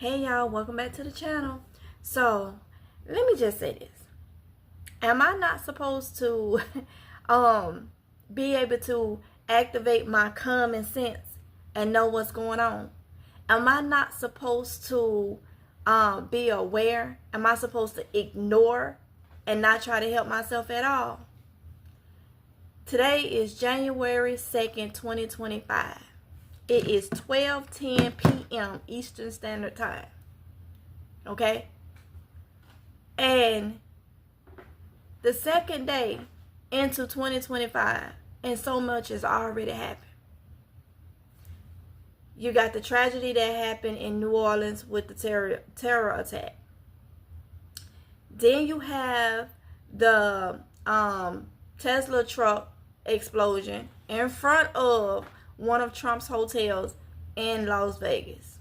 Hey y'all, welcome back to the channel. So, let me just say this. Am I not supposed to be able to activate my common sense and know what's going on? Am I not supposed to be aware? Am I supposed to ignore and not try to help myself at all? Today is January 2nd, 2025. It is 12:10 p.m. Eastern Standard Time. Okay? And the second day into 2025, and so much has already happened. You got the tragedy that happened in New Orleans with the terror attack. Then you have the Tesla truck explosion in front of one of Trump's hotels in Las Vegas.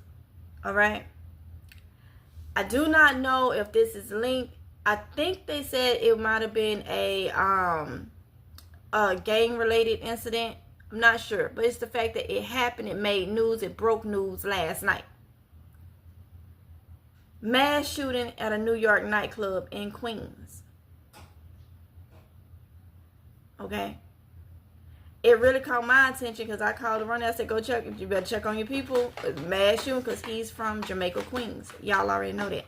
All right. I do not know if this is linked. I think they said it might have been a gang-related incident. I'm not sure, but it's the fact that it happened. It made news. It broke news last night. Mass shooting at a New York nightclub in Queens. Okay. It really caught my attention because I called the runner. I said, go check. You better check on your people. Mass shooting because he's from Jamaica, Queens. Y'all already know that.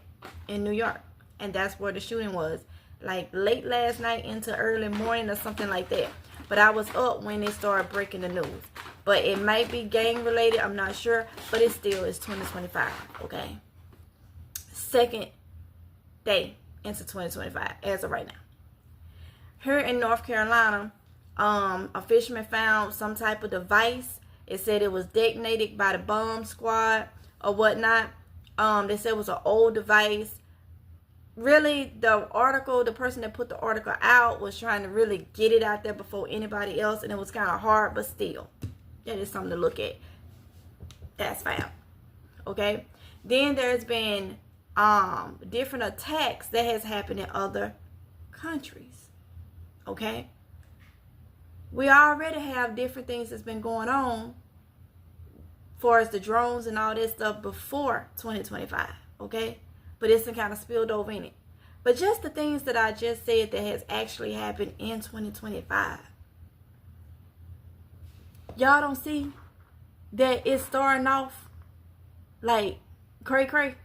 In New York. And that's where the shooting was. Like late last night into early morning or something like that. But I was up when they started breaking the news. But it might be gang related. I'm not sure. But it still is 2025. Okay. Second day into 2025 as of right now. Here in North Carolina, a fisherman found some type of device. It said it was detonated by the bomb squad or whatnot. They said it was an old device. Really, the person that put the article out was trying to really get it out there before anybody else, and it was kind of hard, but still, that is something to look at. That's found. Okay. Then there's been different attacks that has happened in other countries. Okay. We already have different things that's been going on for as the drones and all this stuff before 2025, okay? But it's been kind of spilled over in it. But just the things that I just said that has actually happened in 2025. Y'all don't see that it's starting off like cray,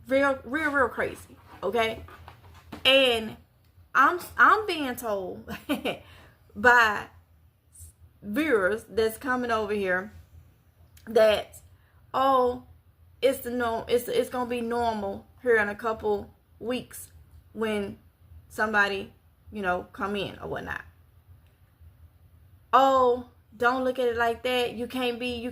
real crazy, okay? And I'm being told by viewers that's coming over here that it's gonna be normal here in a couple weeks when somebody come in or whatnot. Oh, don't look at it like that. You can't live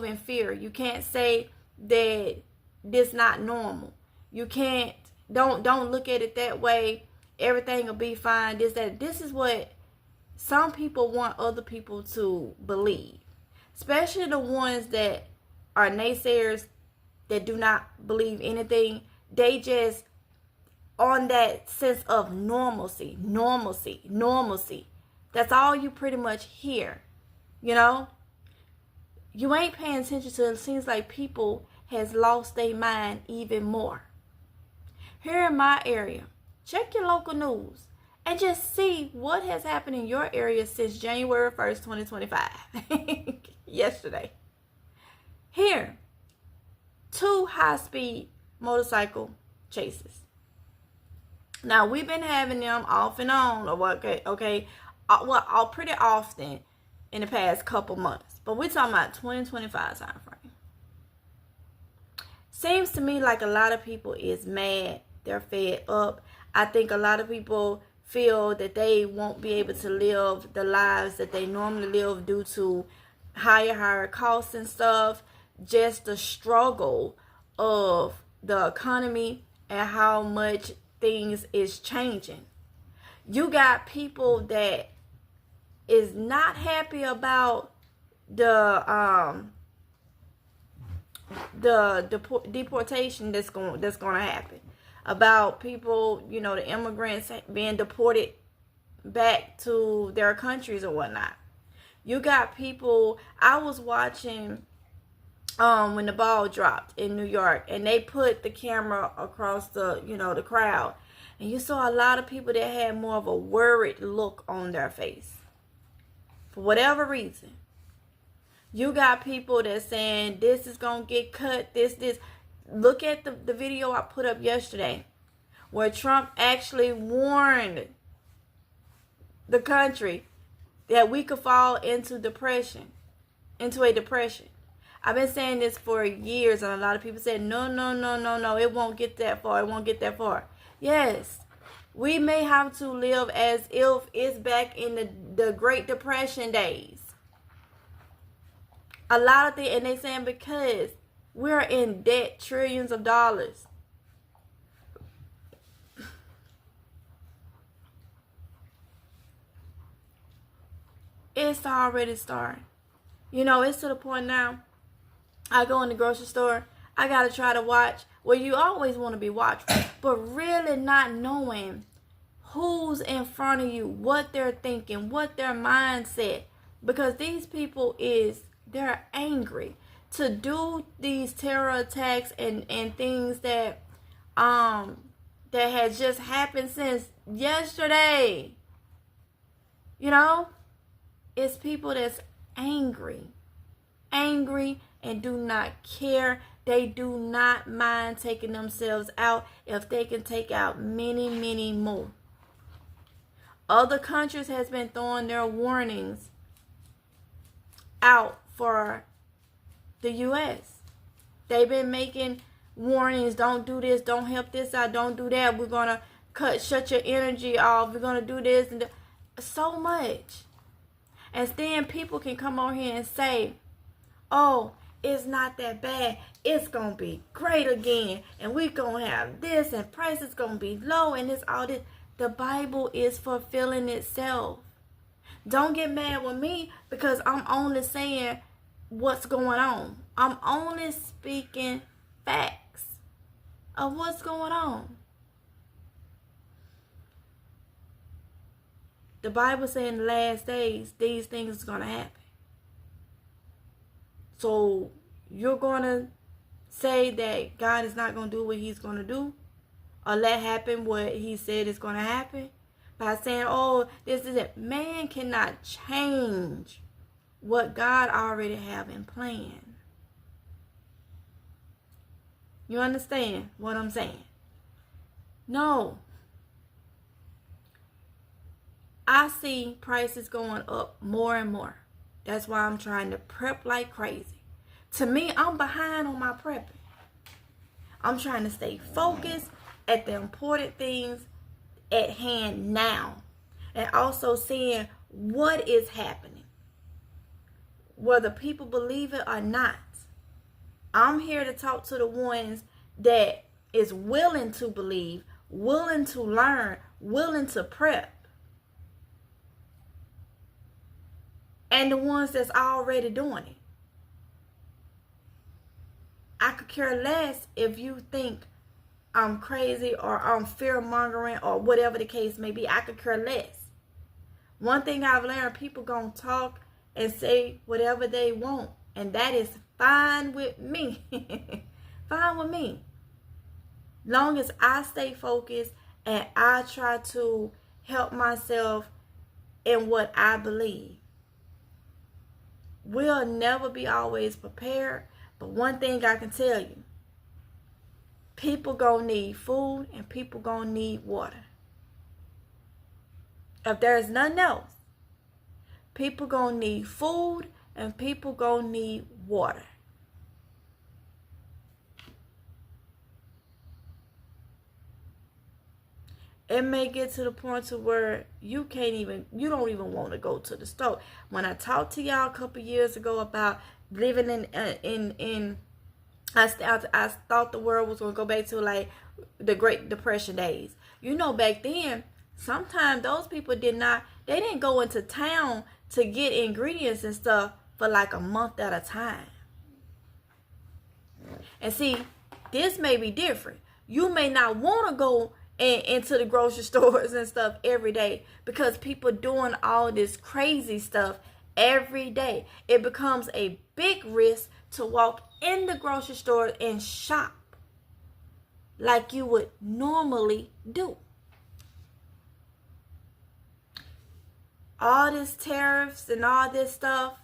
in fear. You can't say that this not normal. You can't don't look at it that way. Everything will be fine. This is what some people want other people to believe. Especially the ones that are naysayers that do not believe anything. They just on that sense of normalcy. That's all you pretty much hear. You ain't paying attention to it. Seems like people has lost their mind even more. Here in my area, check your local news and just see what has happened in your area since January 1st, 2025. Yesterday. Here, 2 high-speed motorcycle chases. Now, we've been having them off and on, pretty often in the past couple months. But we're talking about 2025 time frame. Seems to me like a lot of people is mad. They're fed up. I think a lot of people feel that they won't be able to live the lives that they normally live due to higher costs and stuff. Just the struggle of the economy and how much things is changing. You got people that is not happy about the deportation that's going to happen. About people, the immigrants being deported back to their countries or whatnot. You got people, I was watching when the ball dropped in New York, and they put the camera across the, the crowd, and you saw a lot of people that had more of a worried look on their face for whatever reason. You got people that saying this is gonna get cut, this. Look at the video I put up yesterday where Trump actually warned the country that we could fall into a depression. I've been saying this for years, and a lot of people said, no, it won't get that far. Yes, we may have to live as if it's back in the Great Depression days. A lot of things, and they saying because we're in debt, trillions of dollars. It's already starting. It's to the point now, I go in the grocery store, I got to try to watch. Well, you always want to be watchful, but really not knowing who's in front of you, what they're thinking, what their mindset. Because these people they're angry to do these terror attacks and things that has just happened since yesterday. It's people that's angry and do not care. They do not mind taking themselves out if they can take out many, many more. Other countries has been throwing their warnings out for the U.S. They've been making warnings, don't do this, don't help this out, don't do that, we're going to shut your energy off, we're going to do this and so much. And then people can come on here and say, oh, it's not that bad, it's going to be great again, and we're going to have this, and prices going to be low, and it's all this. The Bible is fulfilling itself. Don't get mad with me because I'm only saying what's going on. I'm only speaking facts of what's going on. The Bible says in the last days, these things is going to happen. So you're going to say that God is not going to do what he's going to do? Or let happen what he said is going to happen? By saying, oh, this is it. Man cannot change what God already have in plan. You understand what I'm saying? No. I see prices going up more and more. That's why I'm trying to prep like crazy. To me, I'm behind on my prepping. I'm trying to stay focused at the important things at hand now. And also seeing what is happening. Whether people believe it or not. I'm here to talk to the ones that is willing to believe, willing to learn, willing to prep. And the ones that's already doing it. I could care less if you think I'm crazy or I'm fear-mongering or whatever the case may be. I could care less. One thing I've learned, people gonna talk and say whatever they want. And that is fine with me. Fine with me. Long as I stay focused and I try to help myself in what I believe. We'll never be always prepared. But one thing I can tell you. People gonna need food and people gonna need water. If there's nothing else, people gonna need food and people gonna need water. It may get to the point to where you don't even want to go to the store. When I talked to y'all a couple years ago about living in I thought the world was going to go back to like the Great Depression days. Back then, sometimes those people didn't go into town to get ingredients and stuff for like a month at a time. And see, this may be different. You may not want to go into the grocery stores and stuff every day because people doing all this crazy stuff every day. It becomes a big risk to walk in the grocery store and shop like you would normally do. All this tariffs and all this stuff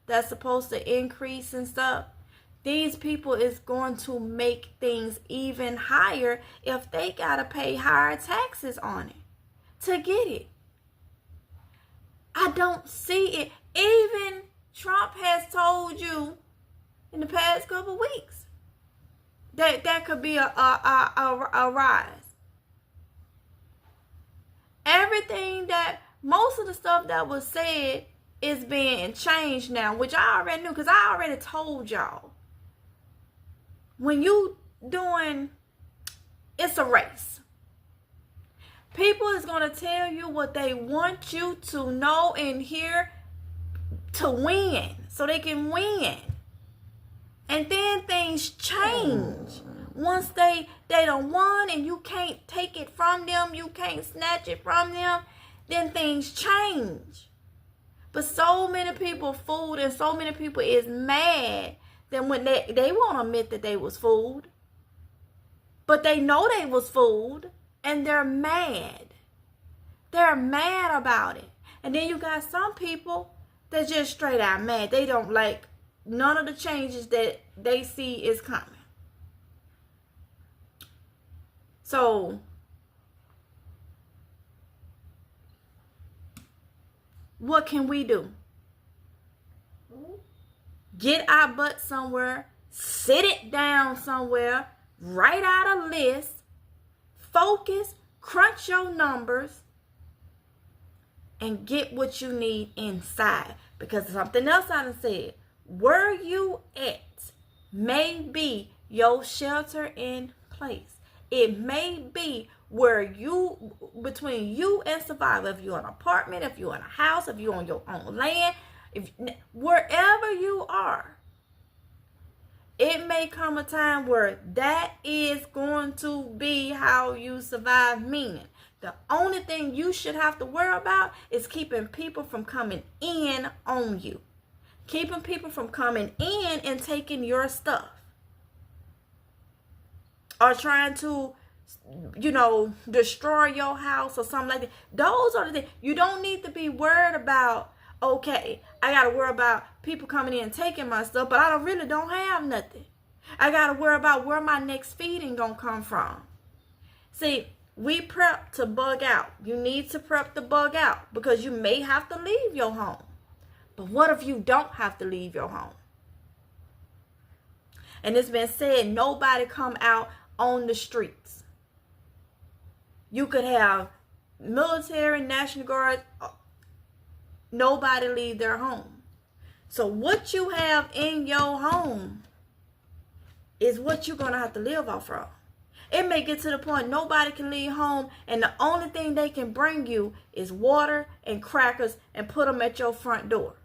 that's supposed to increase and stuff, these people is going to make things even higher if they gotta pay higher taxes on it to get it. I don't see it. Even Trump has told you in the past couple of weeks that that could be a rise. Everything that, most of the stuff that was said is being changed now, which I already knew because I already told y'all. When you doing, it's a race. People is going to tell you what they want you to know and hear to win, so they can win. And then things change. Once they done won and you can't take it from them, you can't snatch it from them, then things change. But so many people fooled, and so many people is mad that when they won't admit that they was fooled. But they know they was fooled, and they're mad. They're mad about it. And then you got some people that just straight out mad. They don't like none of the changes that they see is coming. So what can we do? Get our butt somewhere, sit it down somewhere, write out a list, focus, crunch your numbers, and get what you need inside. Because something else I done said, where you at may be your shelter in place. It may be where you, between you and survival, if you're in an apartment, if you're in a house, if you're on your own land, if wherever you are, it may come a time where that is going to be how you survive. Meaning, the only thing you should have to worry about is keeping people from coming in on you. Keeping people from coming in and taking your stuff. Or trying to, destroy your house or something like that. Those are the things. You don't need to be worried about, okay, I got to worry about people coming in and taking my stuff, but I really don't have nothing. I got to worry about where my next feeding going to come from. See, we prep to bug out. You need to prep to bug out because you may have to leave your home. But what if you don't have to leave your home? And it's been said, nobody come out on the streets. You could have military, National Guard, nobody leave their home. So what you have in your home is what you're going to have to live off of. It may get to the point nobody can leave home, and the only thing they can bring you is water and crackers and put them at your front door.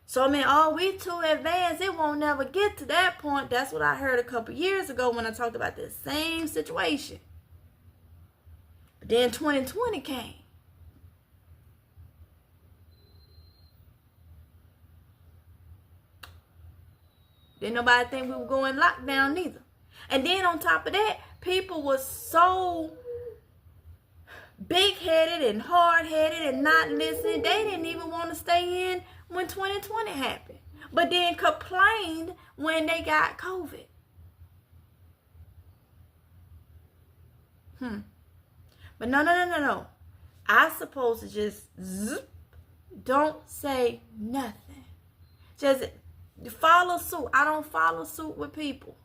So, we too advanced. It won't never get to that point. That's what I heard a couple years ago when I talked about this same situation. But then 2020 came. Didn't nobody think we were going lockdown neither. And then on top of that, people were so big-headed and hard-headed and not listening. They didn't even want to stay in when 2020 happened. But then complained when they got COVID. But no. I supposed to just don't say nothing. Just follow suit. I don't follow suit with people.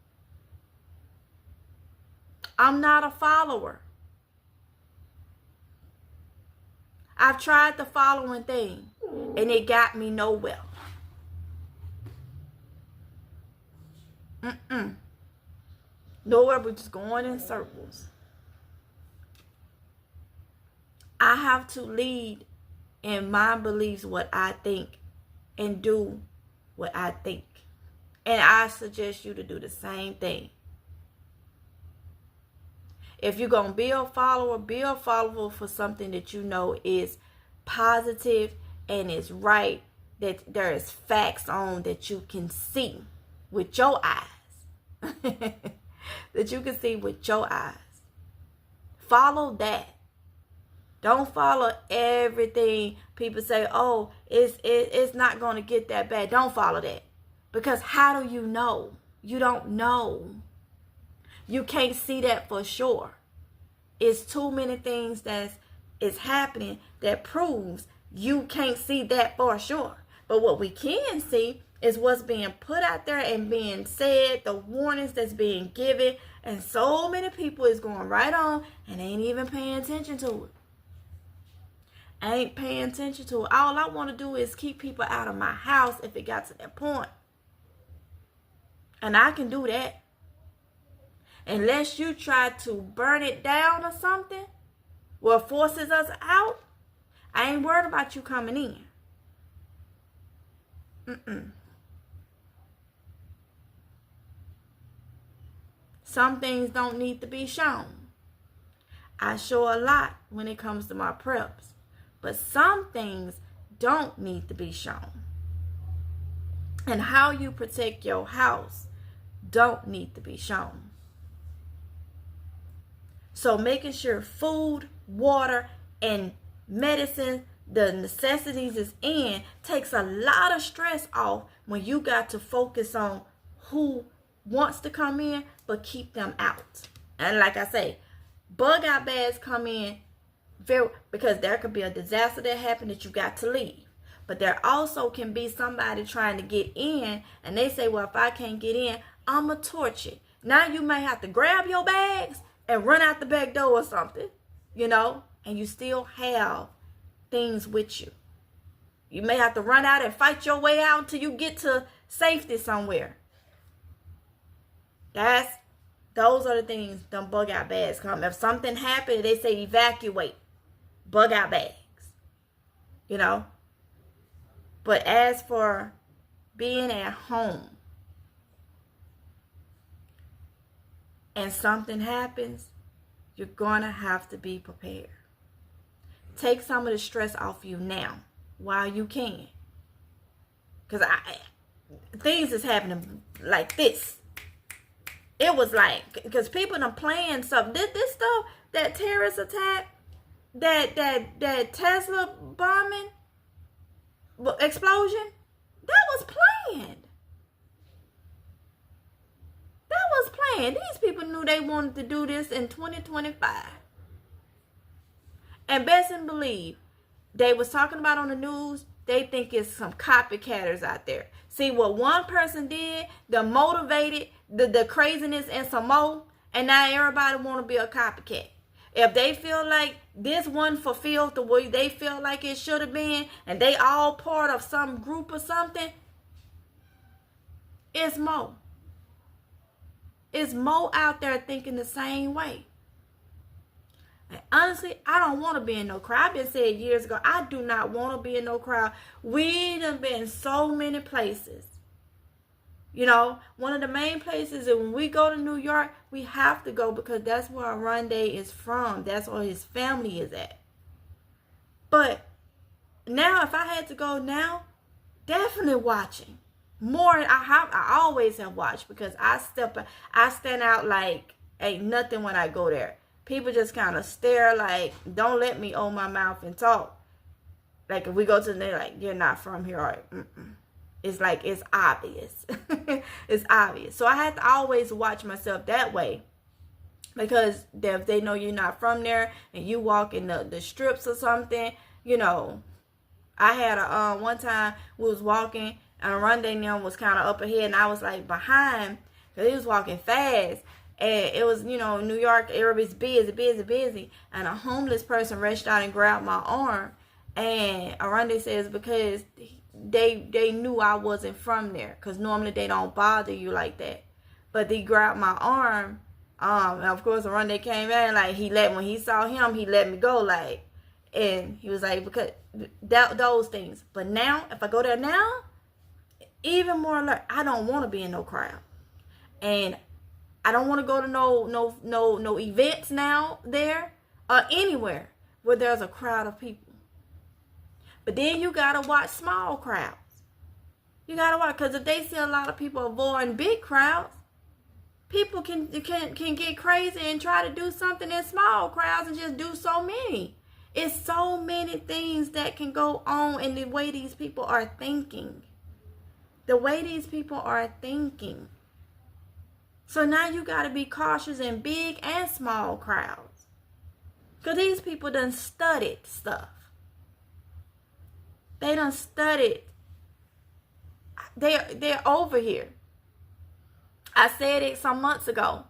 I'm not a follower. I've tried the following thing, and it got me nowhere. Nowhere but just going in circles. I have to lead in my beliefs what I think and do what I think. And I suggest you to do the same thing. If you're going to be a follower for something that you know is positive and is right that there is facts on that you can see with your eyes. That you can see with your eyes. Follow that. Don't follow everything people say, oh, it's not going to get that bad. Don't follow that. Because how do you know? You don't know. You can't see that for sure. It's too many things that is happening that proves you can't see that for sure. But what we can see is what's being put out there and being said, the warnings that's being given, and so many people is going right on and ain't even paying attention to it. Ain't paying attention to it. All I want to do is keep people out of my house if it got to that point. And I can do that. Unless you try to burn it down or something, what forces us out, I ain't worried about you coming in. Some things don't need to be shown. I show a lot when it comes to my preps. But some things don't need to be shown. And how you protect your house don't need to be shown. So making sure food, water, and medicine, the necessities is in, takes a lot of stress off when you got to focus on who wants to come in, but keep them out. And like I say, bug out bags come in because there could be a disaster that happened that you got to leave. But there also can be somebody trying to get in, and they say, well, if I can't get in, I'm going to torch it. Now you may have to grab your bags and run out the back door or something, and you still have things with you. You may have to run out and fight your way out until you get to safety somewhere. Those are the things them bug out bags come. If something happened, they say evacuate. Bug out bags. But as for being at home and something happens, you're going to have to be prepared. Take some of the stress off you now while you can. Because things is happening like this. It was like, because people done playing stuff. This stuff, that terrorist attack, that Tesla bombing, explosion, that was planned. That was planned. These people knew they wanted to do this in 2025. And best and believe, they was talking about on the news, they think it's some copycatters out there. See what one person did, the motivated the craziness and some more, and now everybody want to be a copycat. If they feel like this one fulfilled the way they feel like it should have been, and they all part of some group or something, it's more. It's more out there thinking the same way. And honestly, I don't want to be in no crowd. I've been saying years ago, I do not want to be in no crowd. We done been so many places. One of the main places, and when we go to New York, we have to go because that's where Aronde is from. That's where his family is at. But now, if I had to go now, definitely watching. More, I always have watched because I stand out like ain't nothing when I go there. People just kind of stare like, don't let me open my mouth and talk. Like if we go to the, like, you're not from here, or it's like, it's obvious. It's obvious. So I have to always watch myself that way. Because if they know you're not from there and you walk in the strips or something, I had one time we was walking and Aronde was kind of up ahead and I was like behind because he was walking fast. And it was, New York, everybody's busy. And a homeless person reached out and grabbed my arm. And Aronde says because they knew I wasn't from there. Because normally they don't bother you like that. But they grabbed my arm. And of course, Aronde came in, like, when he saw him, he let me go, like, and he was like, because those things. But now, if I go there now, even more alert. I don't want to be in no crowd. And I don't want to go to no events now there or anywhere where there's a crowd of people. But then you gotta watch small crowds. You gotta watch, because if they see a lot of people avoiding big crowds, people can get crazy and try to do something in small crowds and just do so many. It's so many things that can go on in the way these people are thinking. The way these people are thinking. So now you got to be cautious in big and small crowds. Because these people done studied stuff. They done studied. They're over here. I said it some months ago,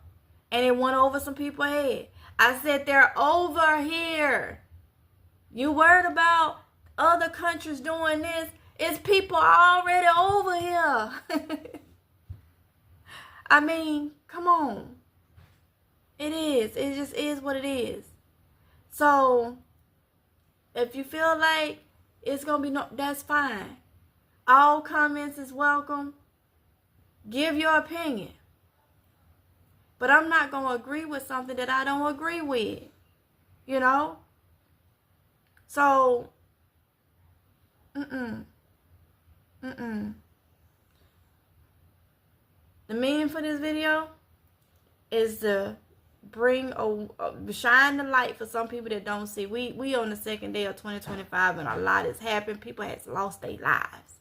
and it went over some people's head. I said they're over here. You worried about other countries doing this? It's people already over here. I mean, come on. It is. It just is what it is. So, if you feel like it's going to be that's fine. All comments is welcome. Give your opinion. But I'm not going to agree with something that I don't agree with. You know? So, The meaning for this video is to bring shine the light for some people that don't see. We on the second day of 2025 and a lot has happened. People has lost their lives.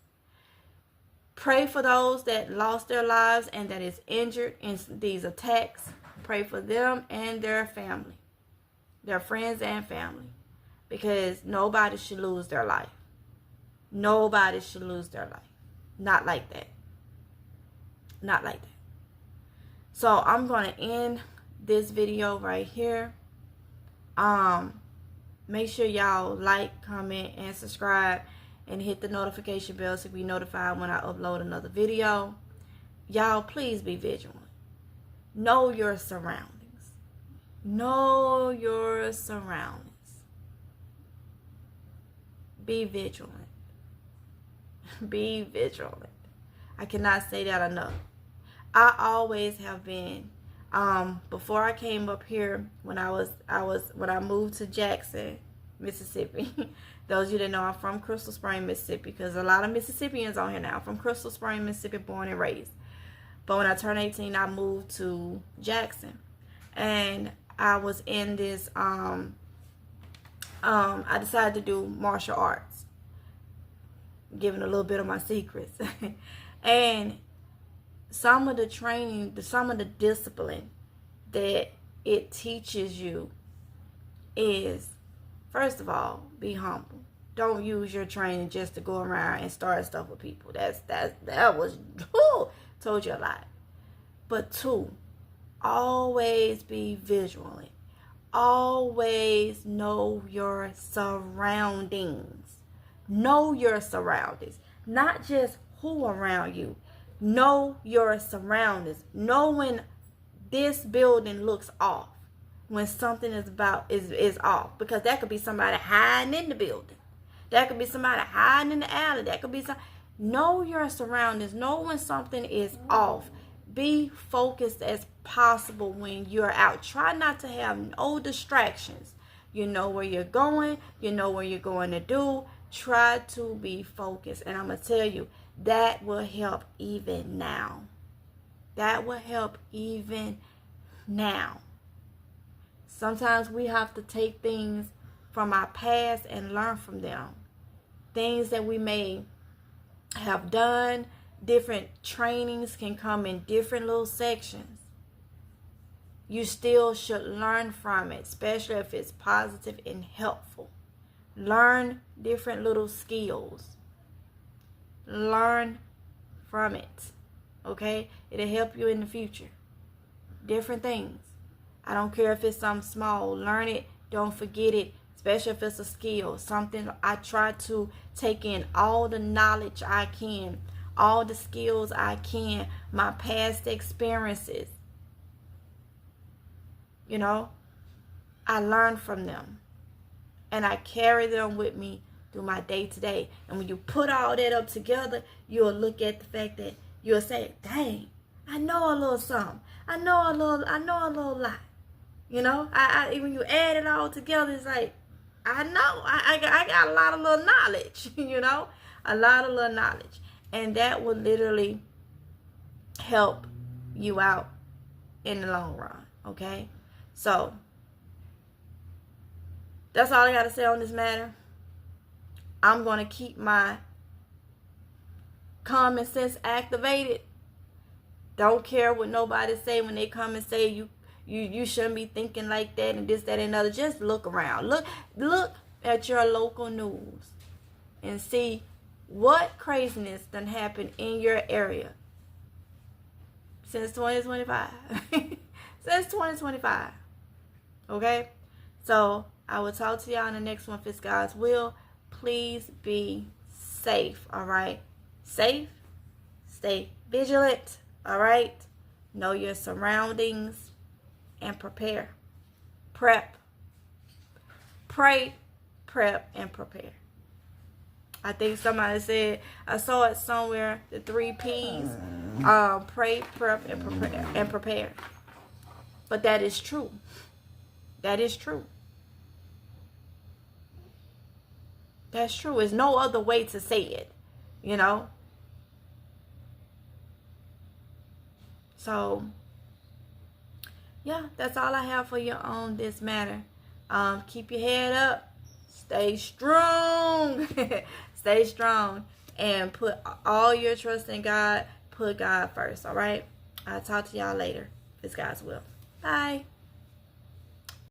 Pray for those that lost their lives and that is injured in these attacks. Pray for them and their family, their friends and family, because nobody should lose their life. Nobody should lose their life. Not like that. Not like that. So I'm going to end this video right here. Make sure y'all like, comment, and subscribe, and hit the notification bell so be notified when I upload another video. Y'all, please be vigilant. Know your surroundings. Know your surroundings. Be vigilant. Be vigilant. I cannot say that enough. I always have been. Before I came up here, when I moved to Jackson, Mississippi. Those of you that know, I'm from Crystal Spring, Mississippi, because a lot of Mississippians on here now. From Crystal Spring, Mississippi, born and raised. But when I turned 18, I moved to Jackson, and I was in this. I decided to do martial arts. Giving a little bit of my secrets. And some of the training, some of the discipline that it teaches you is, first of all, be humble. Don't use your training just to go around and start stuff with people. That was told you a lot. But two, always be vigilant. Always know your surroundings. Know your surroundings. Not just who around you. Know your surroundings. Know when this building looks off. When something is off. Because that could be somebody hiding in the building. That could be somebody hiding in the alley. That could be know your surroundings. Know when something is off. Be focused as possible when you're out. Try not to have no distractions. You know where you're going. You know what you're going to do. Try to be focused. And I'm going to tell you, that will help even now. That will help even now. Sometimes we have to take things from our past and learn from them. Things that we may have done. Different trainings can come in different little sections. You still should learn from it, especially if it's positive and helpful. Learn different little skills. Learn from it. Okay? It'll help you in the future. Different things. I don't care if it's something small. Learn it. Don't forget it. Especially if it's a skill. Something I try to take in all the knowledge I can. All the skills I can. My past experiences. You know? I learn from them. And I carry them with me through my day-to-day. And when you put all that up together, you'll look at the fact that you'll say, dang, I know a little something. I know a little lot. You know, when you add it all together, it's like, I know, I got a lot of little knowledge, you know, a lot of little knowledge. And that will literally help you out in the long run. Okay? So, that's all I got to say on this matter. I'm going to keep my common sense activated. Don't care what nobody say when they come and say you shouldn't be thinking like that and this, that, and other. Just look around. Look at your local news and see what craziness done happened in your area since 2025. Since 2025. Okay? So, I will talk to y'all in the next one if it's God's will. Please be safe, all right? Safe. Stay vigilant, all right? Know your surroundings and prepare. Prep. Pray, prep, and prepare. I think somebody said, I saw it somewhere, the 3 P's. Pray, prep, and prepare. But that is true. That is true. That's true. There's no other way to say it, you know. So, yeah, that's all I have for you on this matter. Keep your head up. Stay strong. Stay strong. And put all your trust in God. Put God first, all right? I'll talk to y'all later. If it's God's will. Bye.